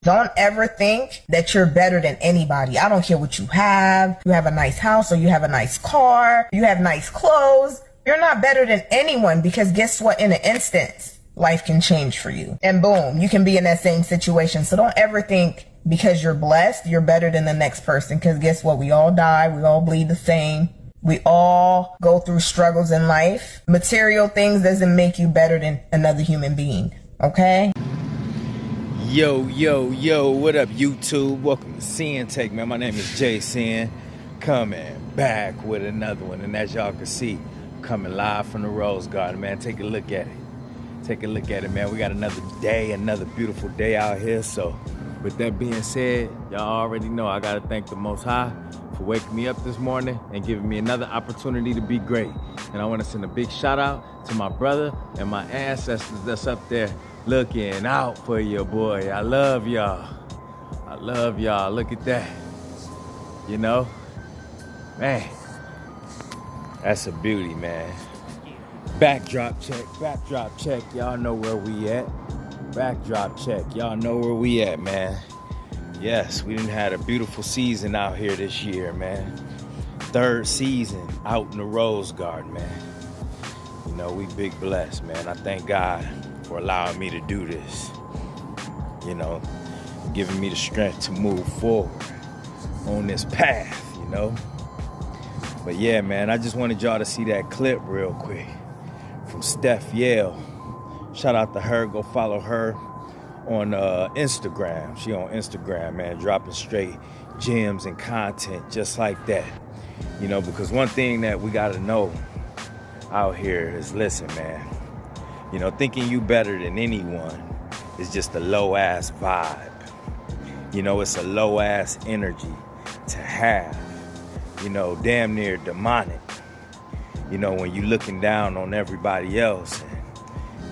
Don't ever think that you're better than anybody. I don't care what you have. You have a nice house or you have a nice car. You have nice clothes. You're not better than anyone, because guess what? In an instant, life can change for you. And boom, you can be in that same situation. So don't ever think because you're blessed, you're better than the next person. Because guess what? We all die. We all bleed the same. We all go through struggles in life. Material things doesn't make you better than another human being. Okay? Yo, what up, YouTube? Welcome to Sinn-Take, man. My name is Sin, coming back with another one. And as y'all can see, coming live from the Rose Garden, man. Take a look at it. Take a look at it, man. We got another day, another beautiful day out here. So with that being said, y'all already know I got to thank the Most High for waking me up this morning and giving me another opportunity to be great. And I want to send a big shout out to my brother and my ancestors that's up there looking out for you, boy. I love y'all. I love y'all. Look at that. You know? Man, that's a beauty, man. Backdrop check. Y'all know where we at. Backdrop check. Y'all know where we at, man. Yes, we done had a beautiful season out here this year, man. Third season out in the Rose Garden, man. You know, we big blessed, man. I thank God for allowing me to do this. You know, giving me the strength to move forward on this path, you know. But yeah, man, I just wanted y'all to see that clip real quick from Steph Yale. Shout out to her. Go follow her on Instagram. She on Instagram, man, dropping straight gems and content just like that. You know, because one thing that we got to know out here is, listen, man, you know, thinking you better than anyone is just a low-ass vibe. You know, it's a low-ass energy to have. You know, damn near demonic. You know, when you looking down on everybody else and,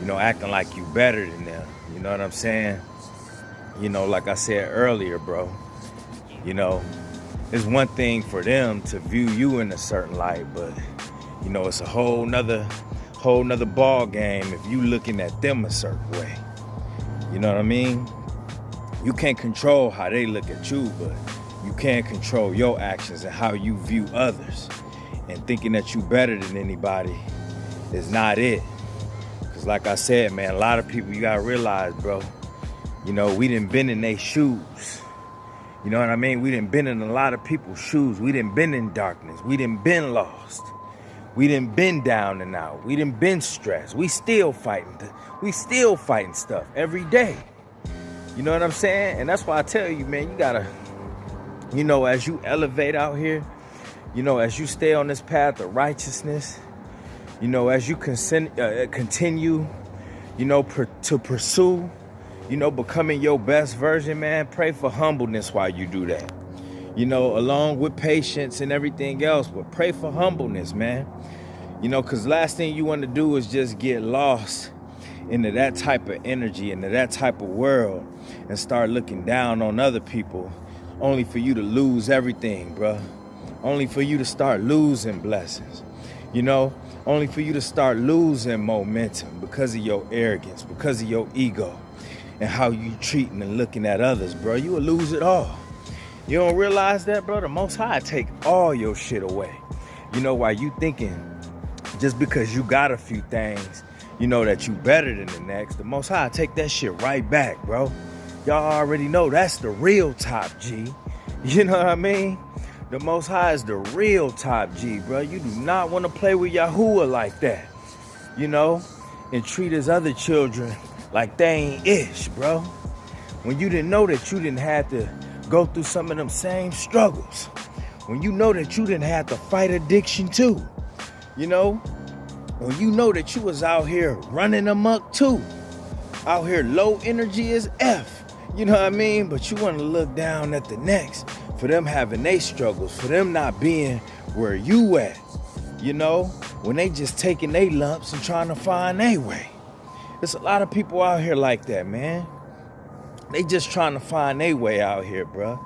you know, acting like you better than them. You know what I'm saying? You know, like I said earlier, bro, you know, it's one thing for them to view you in a certain light, but, you know, it's a whole nother ball game if you looking at them a certain way. You know what I mean? You can't control how they look at you, but you can control your actions and how you view others. And thinking that you better than anybody is not it. Because like I said, man, a lot of people, you gotta realize, bro, you know, we done been in their shoes. You know what I mean? We done been in a lot of people's shoes. We done been in darkness. We done been lost. We done been down and out. We done been stressed. We still fighting. We still fighting stuff every day. You know what I'm saying? And that's why I tell you, man, you gotta, you know, as you elevate out here, you know, as you stay on this path of righteousness, you know, as you continue, you know, to pursue, you know, becoming your best version, man, pray for humbleness while you do that. You know, along with patience and everything else, but pray for humbleness, man. You know, because last thing you want to do is just get lost into that type of energy, into that type of world, and start looking down on other people, only for you to lose everything, bruh. Only for you to start losing blessings, you know, only for you to start losing momentum because of your arrogance, because of your ego, and how you treating and looking at others, bro. You will lose it all. You don't realize that, bro? The Most High take all your shit away. You know, while you thinking just because you got a few things, you know, that you better than the next, the Most High take that shit right back, bro. Y'all already know that's the real top G. You know what I mean? The Most High is the real top G, bro. You do not want to play with Yahuwah like that, you know, and treat his other children like they ain't ish, bro. When you didn't know that you didn't have to go through some of them same struggles. When you know that you didn't have to fight addiction too. You know? When you know that you was out here running amok too. Out here low energy as F. You know what I mean? But you want to look down at the next for them having their struggles, for them not being where you at. You know? When they just taking their lumps and trying to find their way. There's a lot of people out here like that, man. They just trying to find their way out here, bro.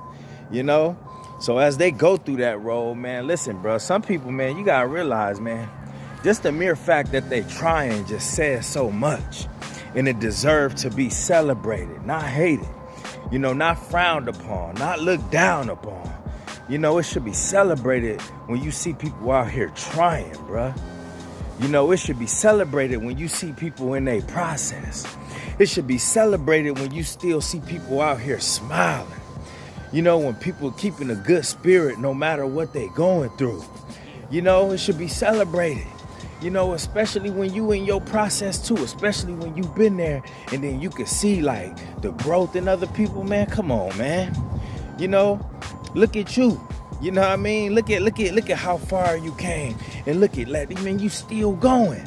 You know? So as they go through that road, man, listen, bro, some people, man, you gotta realize, man, just the mere fact that they trying just says so much. And it deserves to be celebrated, not hated. Not frowned upon, not looked down upon. It should be celebrated when you see people out here trying, bruh. It should be celebrated when you see people in their process. It should be celebrated when you still see people out here smiling. When people keeping a good spirit no matter what they going through. It should be celebrated. Especially when you in your process too, especially when you've been there and then you can see like the growth in other people, man. Come on, man. Look at you. You know what I mean? Look at how far you came, and look at you still going.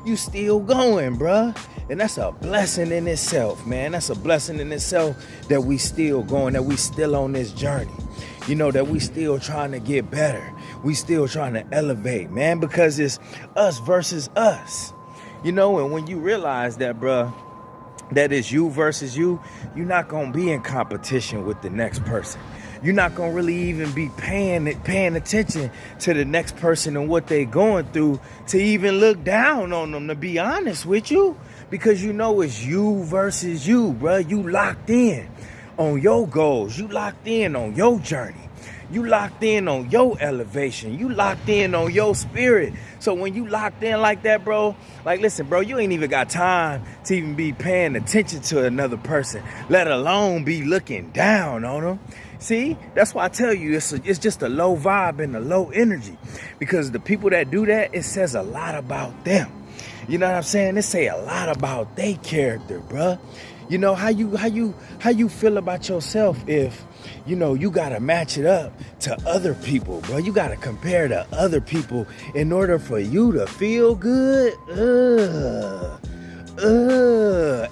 You still going, bruh. And that's a blessing in itself, man. That's a blessing in itself that we still going, that we still on this journey. That we still trying to get better. We still trying to elevate, man, because it's us versus us. And when you realize that, bruh, that it's you versus you, you're not going to be in competition with the next person. You're not going to really even be paying attention to the next person and what they going through to even look down on them, to be honest with you. Because it's you versus you, bro. You locked in on your goals. You locked in on your journey. You locked in on your elevation. You locked in on your spirit. So when you locked in like that, bro, listen, bro, you ain't even got time to even be paying attention to another person, let alone be looking down on them. See, that's why I tell you it's just a low vibe and a low energy, because the people that do that, it says a lot about them. You know what I'm saying? It say a lot about their character, bruh. How you feel about yourself if you gotta match it up to other people, bro. You gotta compare to other people in order for you to feel good.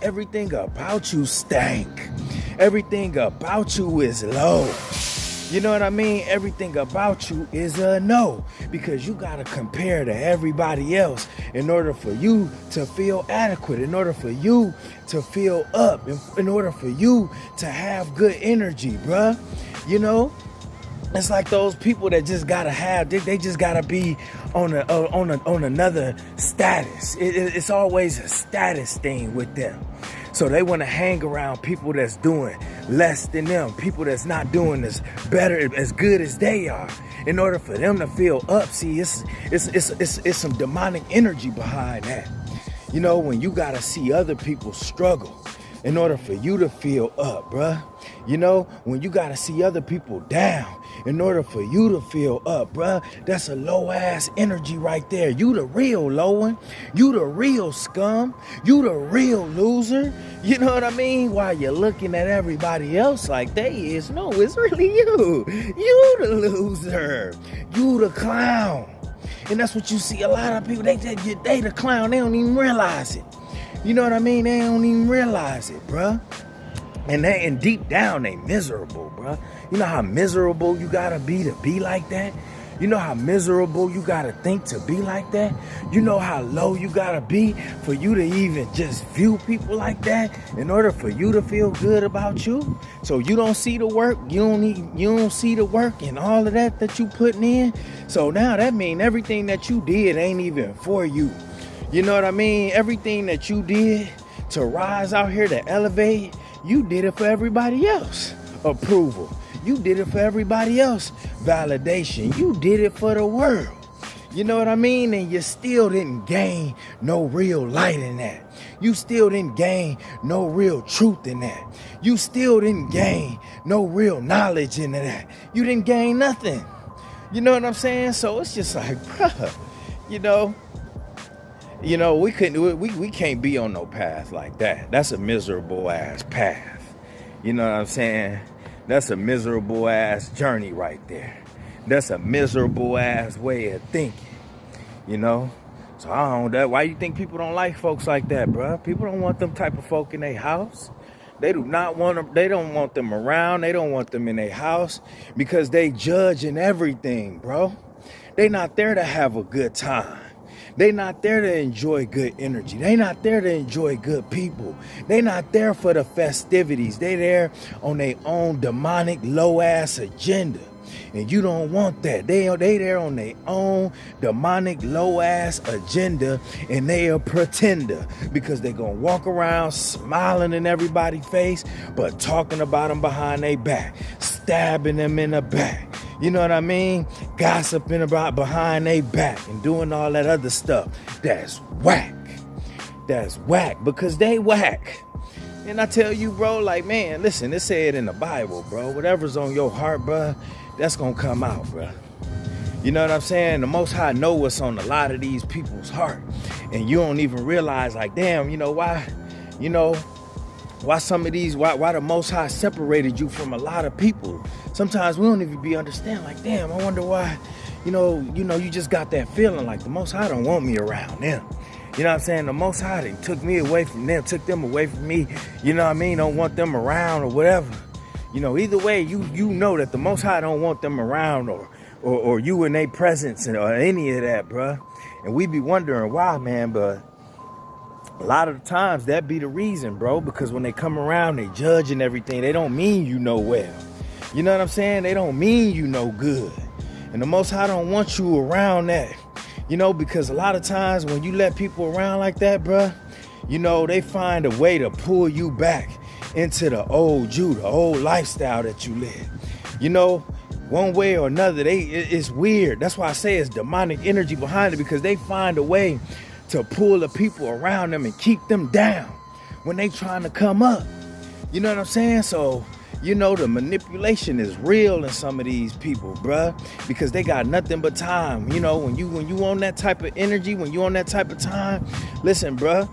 Everything about you stank. Everything about you is low. You know what I mean? Everything about you is a no, because you got to compare to everybody else in order for you to feel adequate, in order for you to feel up, in order for you to have good energy, bruh. It's like those people that just gotta have, they just gotta be on another status. It's always a status thing with them. So they want to hang around people that's doing less than them, people that's not doing as good as they are, in order for them to feel up. See, it's some demonic energy behind that. When you gotta see other people struggle in order for you to feel up, bruh. When you gotta see other people down in order for you to feel up, bruh, that's a low ass energy right there. You the real low one. You the real scum. You the real loser. You know what I mean? While you're looking at everybody else like they is. No, it's really you. You the loser. You the clown. And that's what you see a lot of people. They the clown. They don't even realize it. You know what I mean? They don't even realize it, bruh. And deep down, they miserable, bruh. You know how miserable you gotta be to be like that? You know how miserable you gotta think to be like that? You know how low you gotta be for you to even just view people like that in order for you to feel good about you? So you don't see the work, you don't see the work and all of that you putting in? So now that means everything that you did ain't even for you. You know what I mean? Everything that you did to rise out here, to elevate, you did it for everybody else approval. You did it for everybody else validation. You did it for the world. You know what I mean? And you still didn't gain no real light in that. You still didn't gain no real truth in that. You still didn't gain no real knowledge into that. You didn't gain nothing. You know what I'm saying? So it's just like, bruh, we can't be on no path like that. That's a miserable ass path. You know what I'm saying? That's a miserable ass journey right there. That's a miserable ass way of thinking. So I don't know. Why you think people don't like folks like that, bro? People don't want them type of folk in their house. They do not want them. They don't want them around. They don't want them in their house because they judging everything, bro. They not there to have a good time. They not there to enjoy good energy. They not there to enjoy good people. They not there for the festivities. They there on their own demonic low ass agenda. And you don't want that. They there on their own demonic low ass agenda, and they a pretender because they gonna walk around smiling in everybody's face, but talking about them behind their back, stabbing them in the back. You know what I mean? Gossiping about behind their back and doing all that other stuff. That's whack. That's whack because they whack. And I tell you, bro, like, man, listen, it said in the Bible, bro, whatever's on your heart, bro, that's going to come out, bro. You know what I'm saying? The Most High know what's on a lot of these people's heart. And you don't even realize, like, damn, why some of these, why the Most High separated you from a lot of people. Sometimes we don't even be understand, like, damn, I wonder why, you just got that feeling like the Most High don't want me around them. You know what I'm saying? The Most High, they took me away from them, took them away from me. You know what I mean? Don't want them around or whatever. Either way, you know that the Most High don't want them around or you in their presence or any of that, bruh. And we be wondering why, man, but a lot of the times that be the reason, bro, because when they come around, they judge and everything. They don't mean you know well. You know what I'm saying? They don't mean you no good. And the Most High don't want you around that. Because a lot of times when you let people around like that, bruh, they find a way to pull you back into the old you, the old lifestyle that you live. One way or another, it's weird. That's why I say it's demonic energy behind it, because they find a way to pull the people around them and keep them down when they trying to come up. You know what I'm saying? So, the manipulation is real in some of these people, bruh, because they got nothing but time. When you on that type of energy, when you on that type of time, listen, bruh,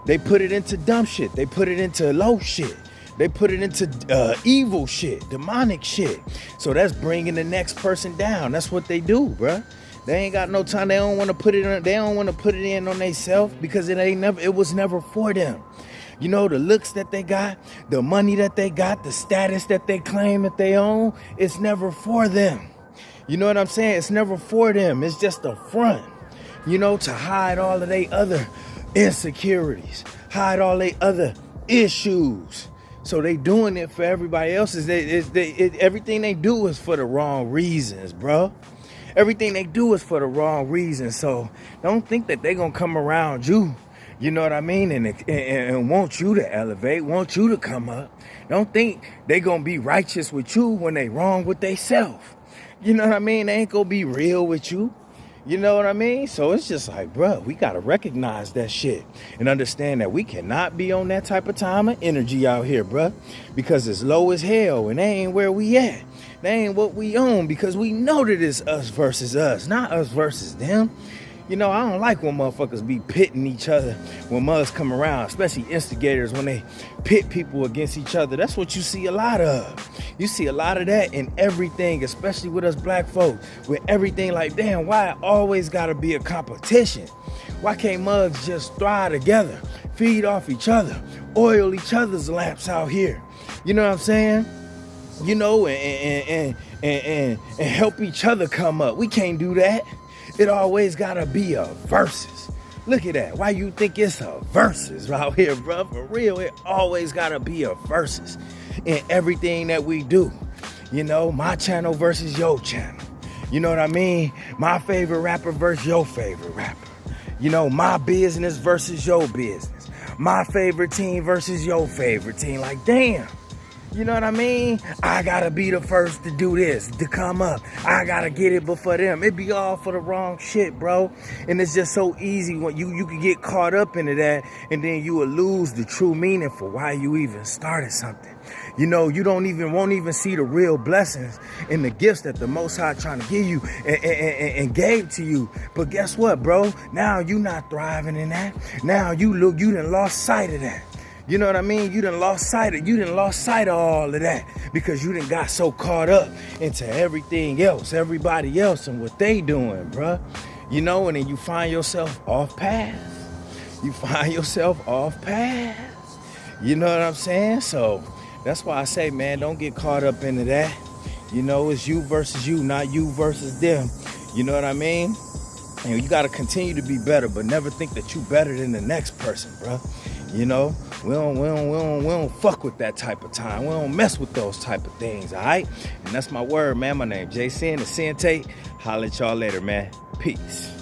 they put it into dumb shit. They put it into low shit. They put it into evil shit, demonic shit. So that's bringing the next person down. That's what they do, bruh. They ain't got no time. They don't want to put it in. They don't want to put it in on themselves because it was never for them. The looks that they got, the money that they got, the status that they claim that they own, it's never for them. You know what I'm saying? It's never for them. It's just a front, to hide all of their other insecurities, hide all their other issues. So they doing it for everybody else. Everything they do is for the wrong reasons, bro. Everything they do is for the wrong reasons. So don't think that they gonna come around you. You know what I mean? And want you to elevate, want you to come up. Don't think they gonna be righteous with you when they wrong with they self. You know what I mean? They ain't gonna be real with you. You know what I mean? So it's just like, bro, we got to recognize that shit and understand that we cannot be on that type of time of energy out here, bro, because it's low as hell and they ain't where we at. They ain't what we own, because we know that it's us versus us, not us versus them. I don't like when motherfuckers be pitting each other when mugs come around, especially instigators, when they pit people against each other. That's what you see a lot of. You see a lot of that in everything, especially with us black folks, with everything. Like, damn, why it always gotta be a competition? Why can't mugs just thrive together, feed off each other, oil each other's lamps out here? You know what I'm saying? And help each other come up. We can't do that. It always gotta be a versus. Look at that. Why you think it's a versus out here, bro? For real, it always gotta be a versus in everything that we do. My channel versus your channel. You know what I mean? My favorite rapper versus your favorite rapper. My business versus your business. My favorite team versus your favorite team. Like, damn. You know what I mean? I gotta be the first to do this, to come up. I gotta get it before them. It be all for the wrong shit, bro. And it's just so easy when you can get caught up into that, and then you will lose the true meaning for why you even started something. You won't even see the real blessings and the gifts that the Most High trying to give you and gave to you. But guess what, bro? Now you not thriving in that. Now you done lost sight of that. You know what I mean? You done lost sight of all of that because you done got so caught up into everything else, everybody else and what they doing, bruh. And then you find yourself off path. You know what I'm saying? So that's why I say, man, don't get caught up into that. It's you versus you, not you versus them. You know what I mean? And you got to continue to be better, but never think that you better than the next person, bruh. You know, we don't fuck with that type of time. We don't mess with those type of things, all right? And that's my word, man. My name Jason, the Sinn-Take. Holla at y'all later, man. Peace.